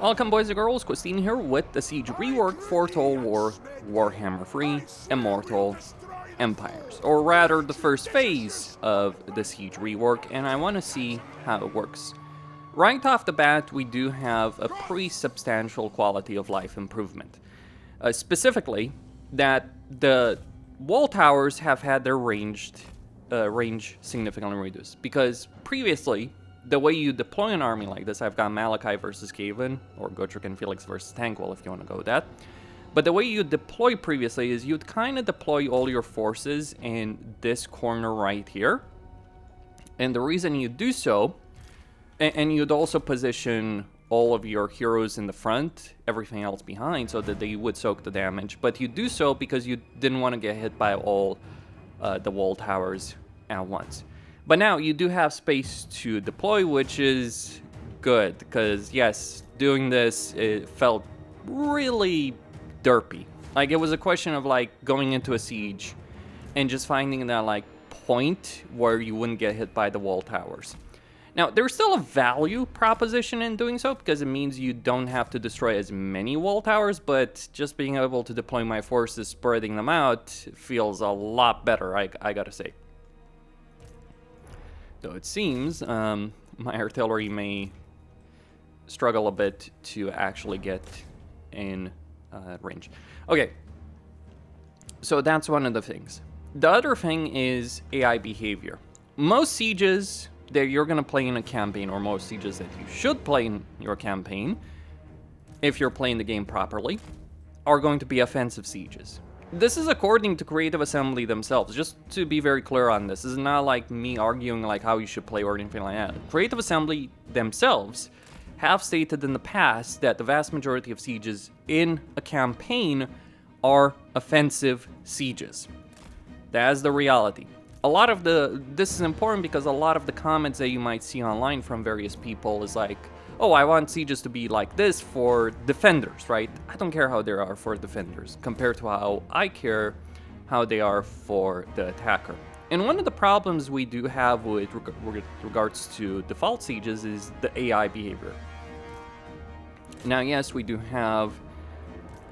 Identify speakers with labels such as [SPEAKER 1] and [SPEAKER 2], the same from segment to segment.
[SPEAKER 1] Welcome boys and girls, Christine here with the Siege Rework for Total War Warhammer 3 Immortal Empires, or rather the first phase of the Siege Rework, and I want to see how it works. Right off the bat, we do have a pretty substantial quality of life improvement. Specifically, that the wall towers have had their range significantly reduced, because previously, the way you deploy an army like this, I've got Malachi versus Caven, or Gotrek and Felix versus Tankwell if you want to go with that. But the way you deploy previously is you'd kind of deploy all your forces in this corner right here. And the reason you do so, and you'd also position all of your heroes in the front, everything else behind, so that they would soak the damage. But you do so because you didn't want to get hit by all the wall towers at once. But now you do have space to deploy, which is good, because yes, doing this, it felt really derpy. Like, it was a question of like going into a siege and just finding that like point where you wouldn't get hit by the wall towers. Now, there's still a value proposition in doing so, because it means you don't have to destroy as many wall towers, but just being able to deploy my forces, spreading them out, feels a lot better, I gotta say. Though it seems my artillery may struggle a bit to actually get in range. Okay, so that's one of the things. The other thing is AI behavior. Most sieges that you're going to play in a campaign, or most sieges that you should play in your campaign, if you're playing the game properly, are going to be offensive sieges. This is according to Creative Assembly themselves. Just to be very clear on this is not like me arguing like how you should play or anything like that. Creative Assembly themselves have stated in the past that the vast majority of sieges in a campaign are offensive sieges. That's the reality. This is important because a lot of the comments that you might see online from various people is like, oh, I want sieges to be like this for defenders, right? I don't care how they are for defenders compared to how I care how they are for the attacker. And one of the problems we do have with regards to default sieges is the AI behavior. Now, yes, we do have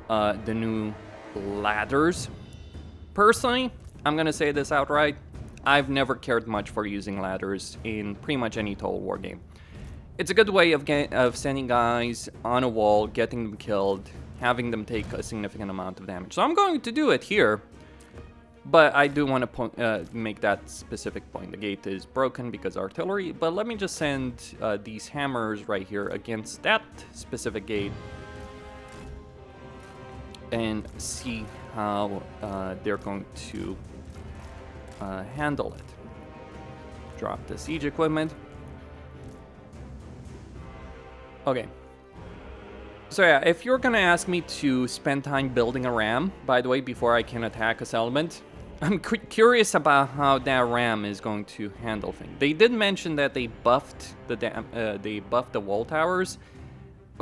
[SPEAKER 1] the new ladders. Personally, I'm going to say this outright, I've never cared much for using ladders in pretty much any Total War game. It's a good way of sending guys on a wall, getting them killed, having them take a significant amount of damage. So I'm going to do it here, but I do want to make that specific point. The gate is broken because artillery, but let me just send these hammers right here against that specific gate and see how they're going to handle it. Drop the siege equipment. Okay, so yeah, if you're gonna ask me to spend time building a ram, by the way, before I can attack a settlement, I'm curious about how that ram is going to handle things. They did mention that they buffed the wall towers.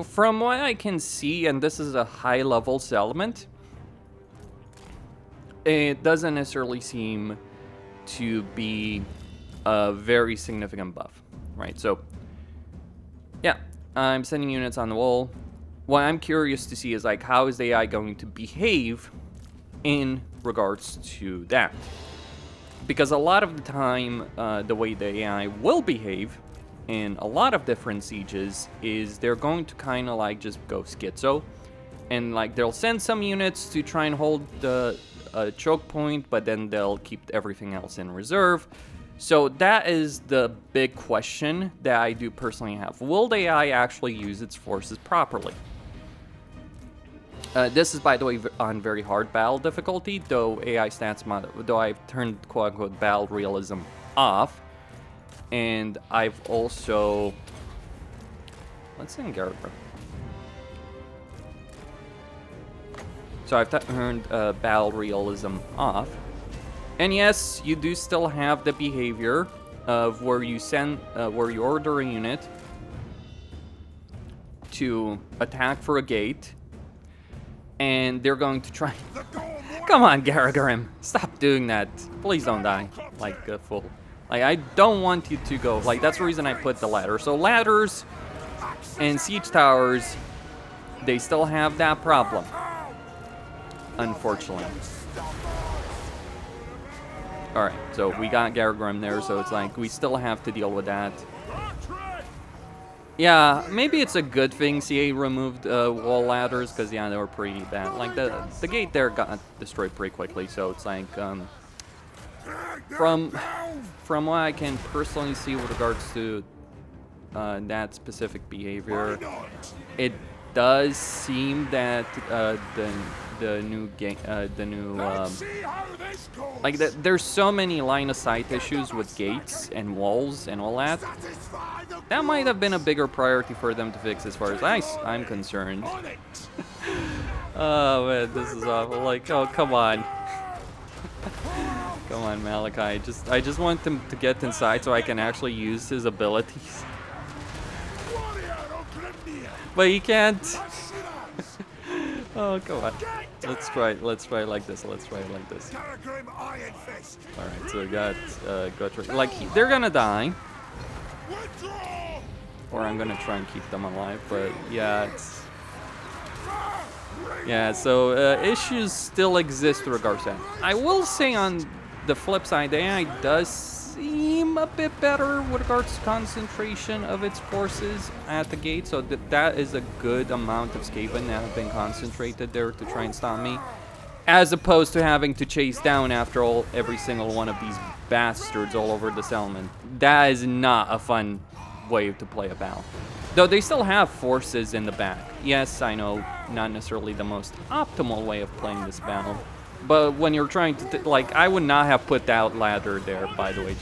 [SPEAKER 1] From what I can see, and this is a high-level settlement, it doesn't necessarily seem to be a very significant buff, right? So, yeah. I'm sending units on the wall. What I'm curious to see is like, how is the AI going to behave in regards to that? Because a lot of the time, the way the AI will behave in a lot of different sieges is they're going to kind of like just go schizo, and like they'll send some units to try and hold the choke point, but then they'll keep everything else in reserve. So that is the big question that I do personally have. Will the AI actually use its forces properly? This is, by the way, on very hard battle difficulty, though AI stats though I've turned quote-unquote battle realism off. And I've also... Let's send Gabriel. So I've turned battle realism off. And yes, you do still have the behavior of where you order a unit to attack for a gate, and they're going to try. Come on, Garagarim, stop doing that. Please don't die like a fool. Like, I don't want you to go. Like, that's the reason I put the ladder. So ladders and siege towers they still have that problem, unfortunately. Alright, so we got Gabriel there, so it's like we still have to deal with that. Yeah, maybe it's a good thing CA removed wall ladders, because yeah, they were pretty bad. Like the gate there got destroyed pretty quickly, so it's like from what I can personally see with regards to that specific behavior, it does seem that the new game, like there's so many line of sight issues with gates and walls and all that. That might have been a bigger priority for them to fix, as far as I'm concerned. Oh man, this is awful. Like, oh come on, come on, Malachi. I just want him to get inside so I can actually use his abilities. But he can't. Oh, come on. Let's try it like this. Alright, so we got like they're gonna die. Or I'm gonna try and keep them alive, but yeah, so issues still exist with regards to that. I will say on the flip side, the AI does seem a bit better with regards to concentration of its forces at the gate, so that is a good amount of Skaven that have been concentrated there to try and stop me, as opposed to having to chase down after every single one of these bastards all over the settlement. That is not a fun way to play a battle. Though they still have forces in the back. Yes, I know, not necessarily the most optimal way of playing this battle. But when you're trying to, like, I would not have put that ladder there, by the way.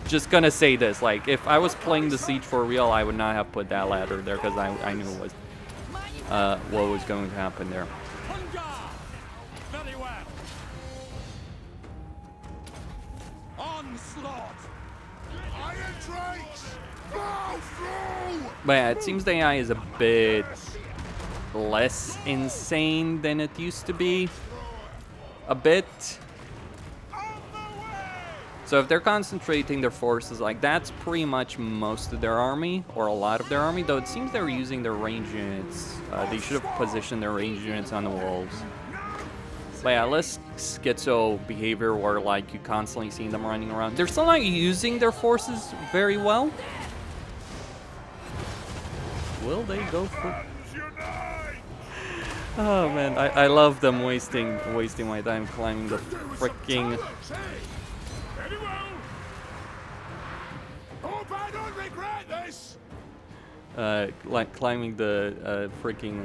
[SPEAKER 1] Just gonna say this. Like, if I was playing the siege for real, I would not have put that ladder there, because I knew what was going to happen there.
[SPEAKER 2] Very well. Onslaught. Iron Drakes. Bow through.
[SPEAKER 1] But yeah, it seems the AI is a bit less insane than it used to be. A bit. So if they're concentrating their forces, like that's pretty much most of their army, or a lot of their army, though it seems they're using their range units. They should have positioned their range units on the walls. But yeah, less schizo behavior where like you constantly see them running around. They're still not using their forces very well. Will they go for... Oh man, I love them wasting my time climbing the freaking... like climbing the freaking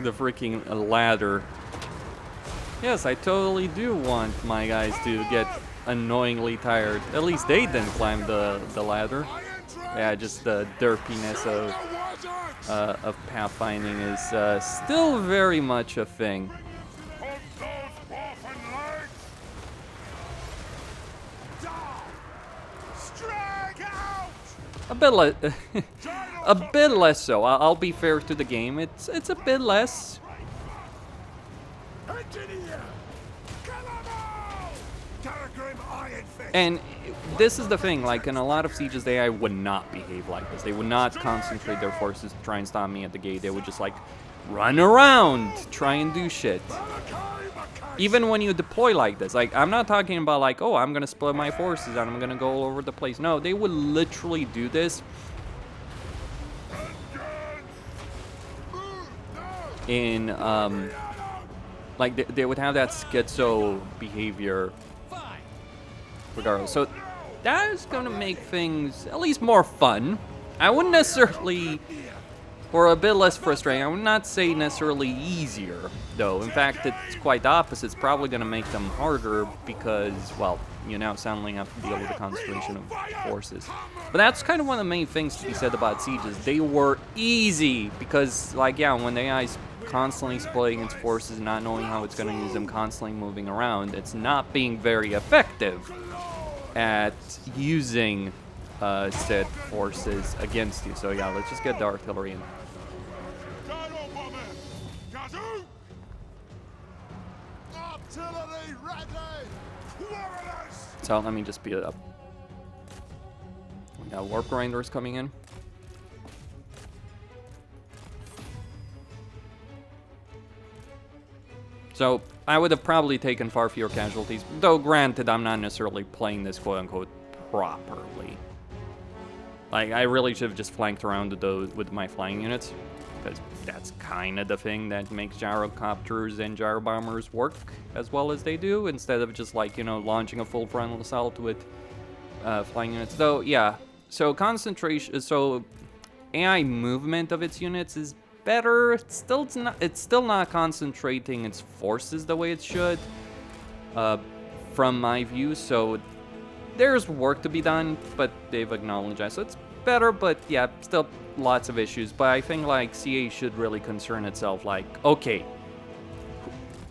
[SPEAKER 1] the freaking ladder. Yes, I totally do want my guys to get annoyingly tired. At least they didn't climb the ladder. Yeah, just the derpiness of pathfinding is still very much a thing. A bit less so. I'll be fair to the game. It's a bit less. And this is the thing, like in a lot of sieges, the AI would not behave like this. They would not concentrate their forces to try and stop me at the gate. They would just like run around, try and do shit. Even when you deploy like this, like I'm not talking about like, oh, I'm gonna split my forces and I'm gonna go all over the place. No, they would literally do this in like they would have that schizo behavior regardless. So that is gonna make things at least more fun. I wouldn't necessarily, or a bit less frustrating. I would not say necessarily easier, though. In fact, it's quite the opposite. It's probably going to make them harder because, well, you now suddenly have to deal with the concentration of forces. But that's kind of one of the main things to be said about sieges. They were easy because, like, yeah, when the AI is constantly splitting its forces, not knowing how it's going to use them, constantly moving around, it's not being very effective at using said forces against you. So yeah, let's just get the artillery in. So let me just speed it up. Warp Grinders coming in. So I would have probably taken far fewer casualties, though granted I'm not necessarily playing this quote-unquote properly. Like, I really should have just flanked around with my flying units, because that's kind of the thing that makes gyrocopters and gyrobombers work as well as they do, instead of just, like, you know, launching a full frontal assault with flying units. Though, yeah, so concentration, so AI movement of its units is better. It's still not concentrating its forces the way it should, from my view, so there's work to be done, but they've acknowledged that, so it's better, but yeah, still lots of issues. But I think, like, CA should really concern itself, like, okay,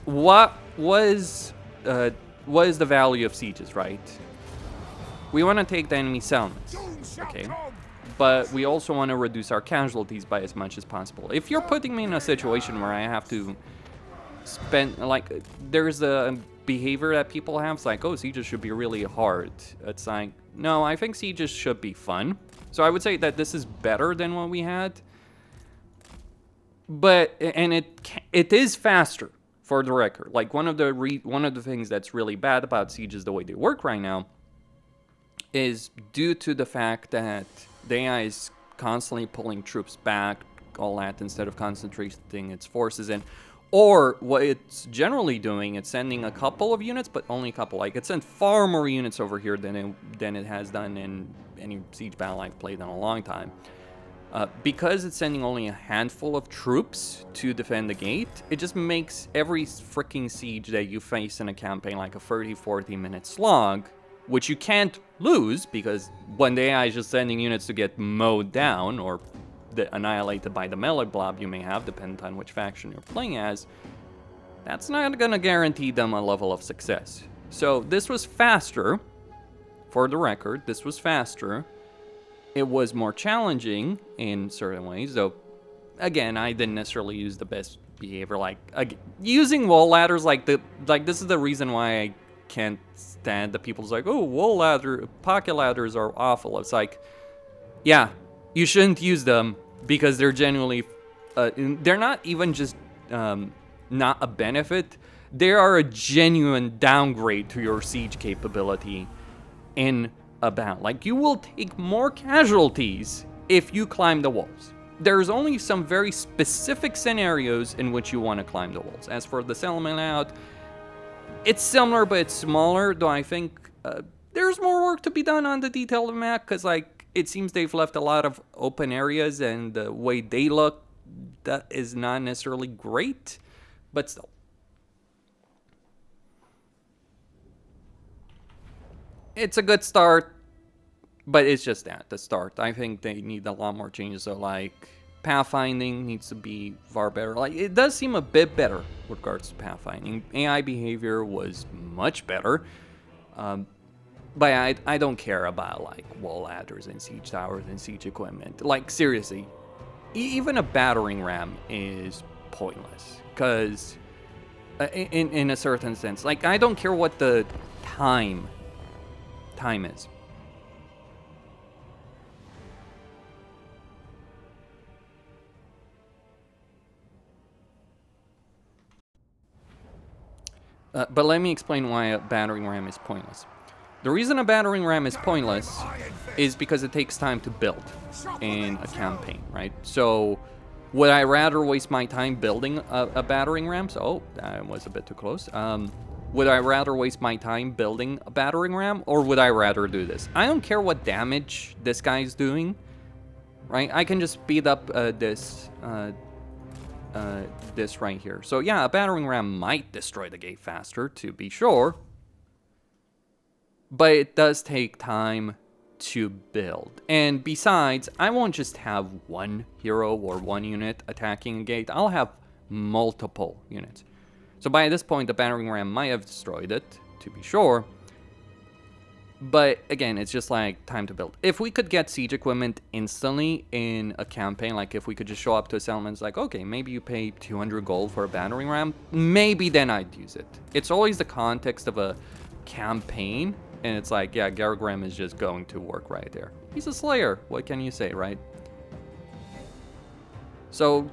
[SPEAKER 1] what is the value of sieges, right? We want to take the enemy settlements, okay, but we also want to reduce our casualties by as much as possible. If you're putting me in a situation where I have to spend, like, there's a behavior that people have, it's like, oh, sieges should be really hard. It's like, no, I think sieges should be fun. So I would say that this is better than what we had, but it is faster, for the record. Like, one of the things that's really bad about sieges the way they work right now is due to the fact that the AI is constantly pulling troops back, all that, instead of concentrating its forces in. Or what it's generally doing, it's sending a couple of units, but only a couple. Like, it sent far more units over here than it has done in any siege battle I've played in a long time. Because it's sending only a handful of troops to defend the gate, it just makes every freaking siege that you face in a campaign like a 30-40 minute slog, which you can't lose, because when the AI is just sending units to get mowed down or annihilated by the melee blob you may have, depending on which faction you're playing as, that's not gonna guarantee them a level of success. So this was faster, for the record, this was faster. It was more challenging in certain ways, though, again, I didn't necessarily use the best behavior, like, using wall ladders, like, this is the reason why I can't stand the people's like, oh, pocket ladders are awful. It's like, yeah, you shouldn't use them, because they're genuinely, they're not even just not a benefit, they are a genuine downgrade to your siege capability in a battle. Like, you will take more casualties if you climb the walls. There's only some very specific scenarios in which you want to climb the walls. As for the settlement layout, it's similar, but it's smaller, though I think there's more work to be done on the detail of the map, because, like, it seems they've left a lot of open areas, and the way they look, that is not necessarily great, but still. It's a good start, but it's just that, the start. I think they need a lot more changes, so, like, pathfinding needs to be far better. Like, it does seem a bit better with regards to pathfinding. AI behavior was much better. But I don't care about, like, wall ladders and siege towers and siege equipment. Like, seriously, even a battering ram is pointless, because in a certain sense, like, I don't care what the time is. But let me explain why a battering ram is pointless. The reason a battering ram is pointless is because it takes time to build in a campaign, right? So would I rather waste my time building a battering ram? So, oh, that was a bit too close. Would I rather waste my time building a battering ram, or would I rather do this? I don't care what damage this guy's doing, right? I can just speed up this right here. So yeah, a battering ram might destroy the gate faster, to be sure, but it does take time to build. And besides, I won't just have one hero or one unit attacking a gate. I'll have multiple units. So by this point, the battering ram might have destroyed it, to be sure. But again, it's just like time to build. If we could get siege equipment instantly in a campaign, like if we could just show up to a settlement, it's like, okay, maybe you pay 200 gold for a battering ram, maybe then I'd use it. It's always the context of a campaign, and it's like, yeah, Gargram is just going to work right there. He's a slayer. What can you say, right? So,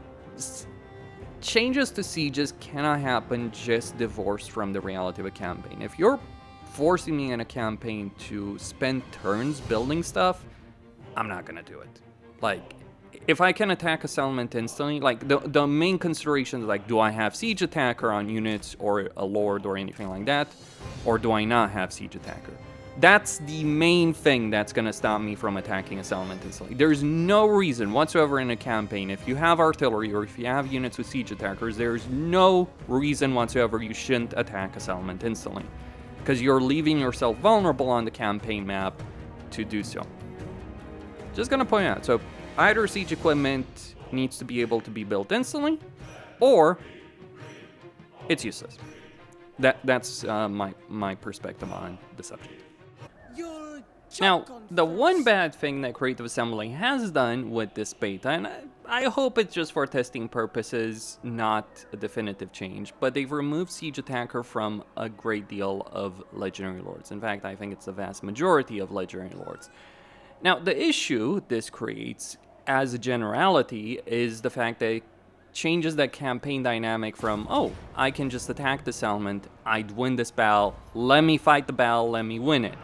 [SPEAKER 1] changes to sieges cannot happen just divorced from the reality of a campaign. If you're forcing me in a campaign to spend turns building stuff, I'm not gonna do it. Like, if I can attack a settlement instantly, like, the main consideration is, like, do I have siege attacker on units or a lord or anything like that? Or do I not have siege attacker? That's the main thing that's gonna stop me from attacking a settlement instantly. There's no reason whatsoever in a campaign, if you have artillery or if you have units with siege attackers, there's no reason whatsoever you shouldn't attack a settlement instantly. Because you're leaving yourself vulnerable on the campaign map to do so. Just gonna point out, so either siege equipment needs to be able to be built instantly, or it's useless. That's my perspective on the subject. Now, the one bad thing that Creative Assembly has done with this beta, and I hope it's just for testing purposes, not a definitive change, but they've removed Siege Attacker from a great deal of Legendary Lords. In fact, I think it's the vast majority of Legendary Lords. Now, the issue this creates, as a generality, is the fact that it changes that campaign dynamic from, oh, I can just attack the settlement, I'd win this battle, let me fight the battle, let me win it.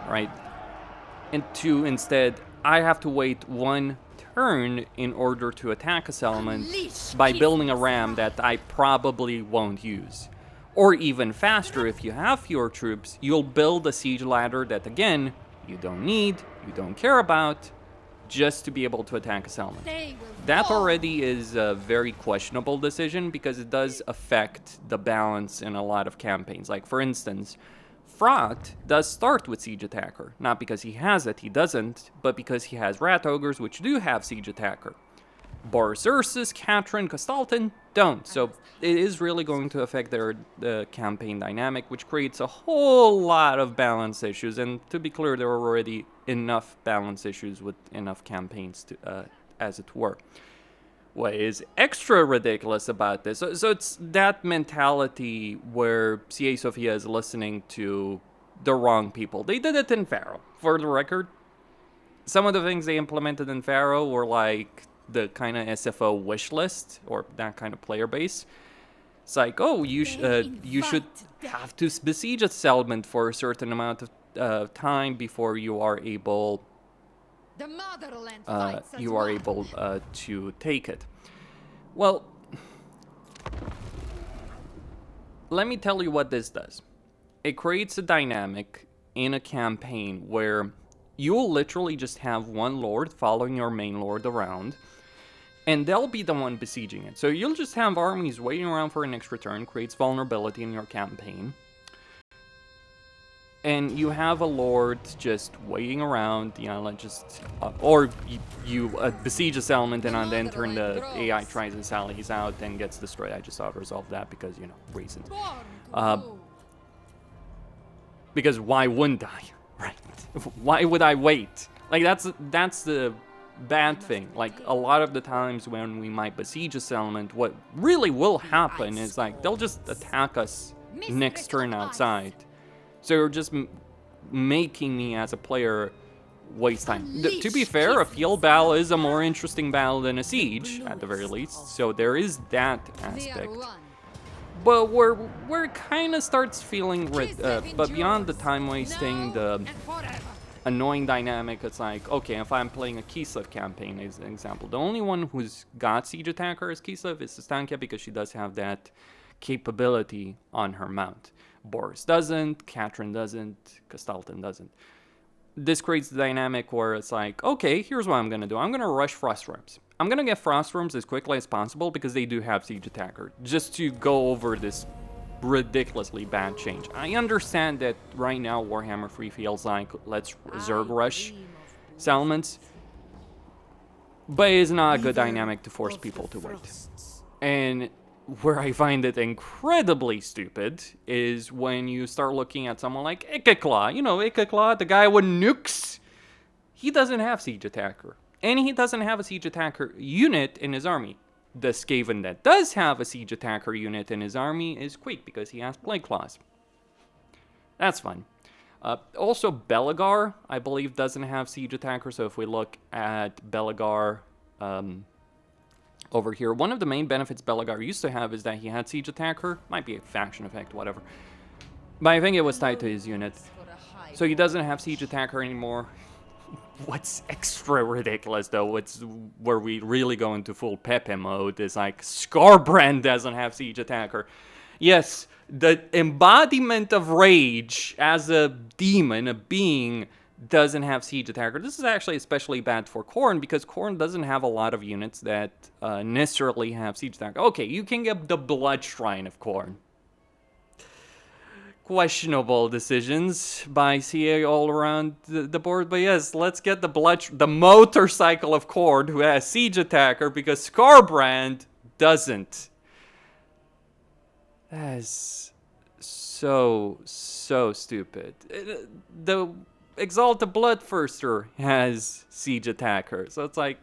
[SPEAKER 1] Right? And to instead, I have to wait one turn in order to attack a settlement by building a ram that I probably won't use. Or even faster, if you have fewer troops, you'll build a siege ladder that, again, you don't need, you don't care about, just to be able to attack a settlement. That already is a very questionable decision because it does affect the balance in a lot of campaigns. Like, for instance, Fraught does start with Siege Attacker. Not because he has it, he doesn't, but because he has Rat Ogres, which do have Siege Attacker. Boris Ursus, Katrin, Castalton don't, so it is really going to affect their campaign dynamic, which creates a whole lot of balance issues, and to be clear, there are already enough balance issues with enough campaigns, to, as it were. What is extra ridiculous about this, so it's that mentality where CA Sofia is listening to the wrong people. They did it in Pharaoh, for the record. Some of the things they implemented in Pharaoh were like the kind of SFO wish list, or that kind of player base. It's like, oh, you should have to besiege a settlement for a certain amount of time before you are able to take it. Well, let me tell you what this does. It creates a dynamic in a campaign where you'll literally just have one lord following your main lord around, and they'll be the one besieging it. So you'll just have armies waiting around for an extra turn, creates vulnerability in your campaign. And you have a lord just waiting around, you know, like just, or you besiege a settlement and on then turn the AI tries and sallies out and gets destroyed. I just auto-resolved that because, you know, reasons. Because why wouldn't I, right? Why would I wait? Like, that's the bad thing. Like, a lot of the times when we might besiege a settlement, what really will happen is, like, they'll just attack us next turn outside. So you're just making me, as a player, waste time. To be fair, a field battle is a more interesting battle than a siege, at the very least. So there is that aspect. But where it kind of starts feeling, but beyond the time wasting, the annoying dynamic, it's like, okay, if I'm playing a Kislev campaign, as an example, the only one who's got Siege Attacker as Kislev is Stankia, because she does have that capability on her mount. Boris doesn't, Katrin doesn't, Castalton doesn't. This creates the dynamic where it's like, okay, here's what I'm going to do. I'm going to rush Frost Worms. I'm going to get Frost Worms as quickly as possible because they do have Siege Attacker, just to go over this ridiculously bad change. I understand that right now Warhammer 3 feels like, let's Zerg rush settlements, but it's not a good dynamic to force people to wait. And where I find it incredibly stupid is when you start looking at someone like Ikeclaw. You know, Ikeclaw, the guy with nukes. He doesn't have Siege Attacker. And he doesn't have a Siege Attacker unit in his army. The Skaven that does have a Siege Attacker unit in his army is Quake, because he has Plague Claws. That's fun. Also, Belegar, I believe, doesn't have siege attacker. So if we look at Belegar over here, one of the main benefits Belegar used to have is that he had siege attacker. Might be a faction effect, whatever. But I think it was tied to his unit. So he doesn't have siege attacker anymore. What's extra ridiculous, though, it's where we really go into full Pepe mode, is like, Skarbrand doesn't have siege attacker. Yes, the embodiment of rage as a demon, a being, doesn't have siege attacker. This is actually especially bad for Khorne, because Khorne doesn't have a lot of units that necessarily have siege attacker. Okay, you can get the Blood Shrine of Khorne. Questionable decisions by CA all around the board, but yes, let's get the motorcycle of Khorne, who has siege attacker, because Skarbrand doesn't. That is so stupid. The Exalted Bloodthirster has siege attacker, so it's like,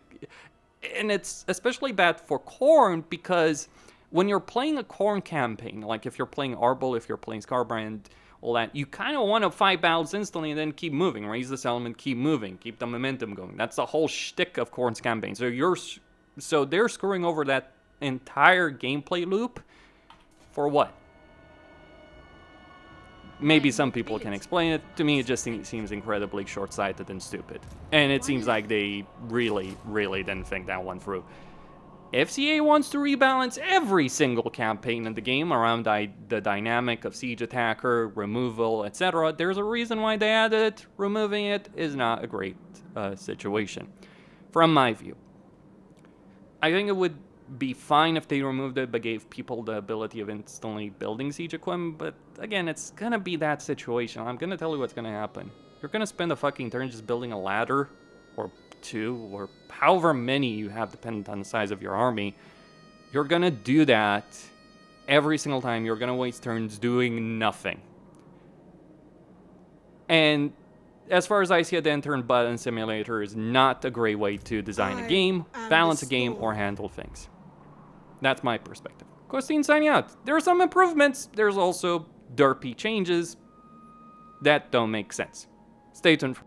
[SPEAKER 1] and it's especially bad for Khorne because when you're playing a Khorne campaign, like if you're playing Arbol, if you're playing Skarbrand, all that, you kind of want to fight battles instantly and then keep moving, raise this element, keep moving, keep the momentum going. That's the whole shtick of Khorne's campaign. So they're screwing over that entire gameplay loop for what? Maybe some people can explain it. To me, it just seems incredibly short-sighted and stupid. And it seems like they really didn't think that one through. If CA wants to rebalance every single campaign in the game around the dynamic of siege attacker, removal, etc., there's a reason why they added it. Removing it is not a great situation, from my view. I think it would be fine if they removed it but gave people the ability of instantly building siege equipment, but again, it's gonna be that situation. I'm gonna tell you what's gonna happen. You're gonna spend a fucking turn just building a ladder, or two, or however many you have dependent on the size of your army. You're gonna do that every single time. You're gonna waste turns doing nothing. And as far as I see it, the Enter and Button Simulator is not a great way to design a game, balance a game, or handle things. That's my perspective. Costine signing out. There are some improvements. There's also derpy changes that don't make sense. Stay tuned.